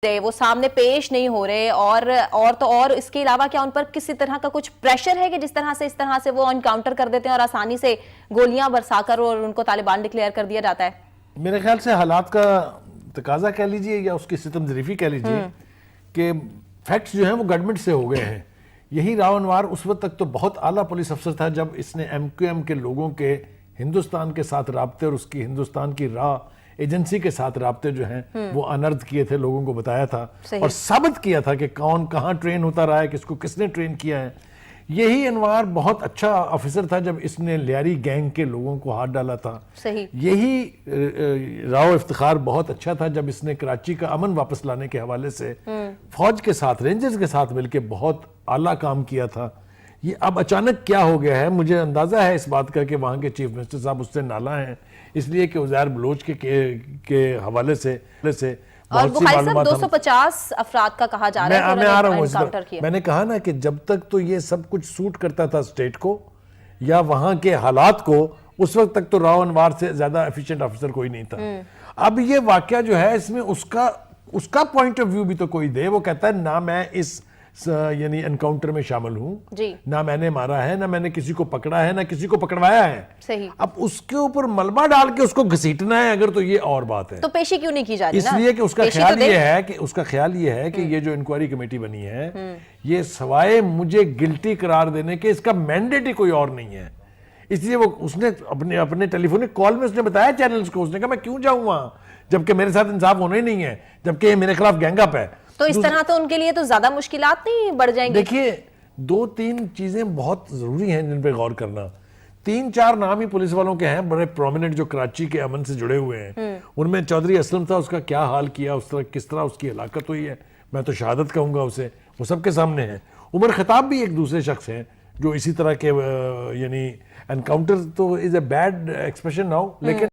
وہ سامنے پیش نہیں ہو رہے اور تو اور اس کے علاوہ کیا ان پر کسی طرح کا کچھ پریشر ہے کہ جس طرح سے وہ انکاؤنٹر کر دیتے ہیں اور آسانی سے گولیاں برسا کر اور ان کو طالبان ڈکلیئر کر دیا جاتا ہے؟ میرے خیال سے حالات کا تقاضا کہہ لیجئے یا اس کی ستم ظریفی کہہ لیجئے کہ فیکٹس جو ہیں وہ گورنمنٹ سے ہو گئے ہیں. یہی راو انوار اس وقت تک تو بہت اعلیٰ پولیس افسر تھا جب اس نے ایم کیو ایم کے لوگوں کے ہندوستان کے ساتھ رابطے اور اس کی ہندوستان کی راہ ایجنسی کے ساتھ رابطے جو ہیں وہ انرد کیے تھے، لوگوں کو بتایا تھا اور ثابت کیا تھا کہ کون کہاں ٹرین ہوتا رہا ہے، کس کو کس نے ٹرین کیا ہے. یہی انوار بہت اچھا آفیسر تھا جب اس نے لیاری گینگ کے لوگوں کو ہاتھ ڈالا تھا. یہی راو افتخار بہت اچھا تھا جب اس نے کراچی کا امن واپس لانے کے حوالے سے فوج کے ساتھ رینجرز کے ساتھ مل کے بہت اعلیٰ کام کیا تھا. یہ اب اچانک کیا ہو گیا ہے، مجھے اندازہ ہے اس بات کا کہ وہاں کے چیف منسٹر صاحب اس سے نالاں ہیں، اس لیے کہ عزیر بلوچ کے حوالے سے اور بخاری صاحب 250 افراد کا کہا جا رہا ہے میں آ رہا ہوں. میں نے کہا نا کہ جب تک تو یہ سب کچھ سوٹ کرتا تھا اسٹیٹ کو یا وہاں کے حالات کو، اس وقت تک تو راو انوار سے زیادہ ایفیشینٹ آفیسر کوئی نہیں تھا. اب یہ واقعہ جو ہے اس میں اس کا پوائنٹ آف ویو بھی تو کوئی دے. وہ کہتا ہے نہ میں اس یعنی انکاؤنٹر میں شامل ہوں، نہ میں نے مارا ہے، نہ میں نے کسی کو پکڑا ہے، نہ کسی کو پکڑوایا ہے. اب اس کے اوپر ملبہ ڈال کے اس کو گھسیٹنا ہے اگر، تو یہ اور بات ہے. تو پیشی کیوں نہیں کی جاتی؟ اس لیے کہ اس کا خیال یہ ہے کہ یہ جو انکوائری کمیٹی بنی ہے یہ سوائے مجھے گلٹی قرار دینے کے اس کا مینڈیٹ ہی کوئی اور نہیں ہے. اس لیے اس نے اپنے ٹیلی فونک کال میں اس نے بتایا چینلز کو، اس نے کہا میں کیوں جاؤں وہاں جبکہ میرے ساتھ انصاف ہونا ہی نہیں ہے، جبکہ یہ میرے خلاف گینگ اپ ہے. تو اس طرح تو ان کے لیے تو زیادہ مشکلات نہیں بڑھ جائیں گے؟ دیکھیے 2-3 چیزیں بہت ضروری ہیں جن پہ غور کرنا. 3-4 نام ہی پولیس والوں کے ہیں بڑے پرومیننٹ جو کراچی کے امن سے جڑے ہوئے ہیں. ان میں چودھری اسلم تھا، اس کا کیا حال کیا، کس طرح اس کی ہلاکت ہوئی ہے، میں تو شہادت کہوں گا اسے، وہ سب کے سامنے ہیں. عمر خطاب بھی ایک دوسرے شخص ہیں جو اسی طرح کے یعنی انکاؤنٹر تو از اے بیڈ ایکسپریشن ناؤ، لیکن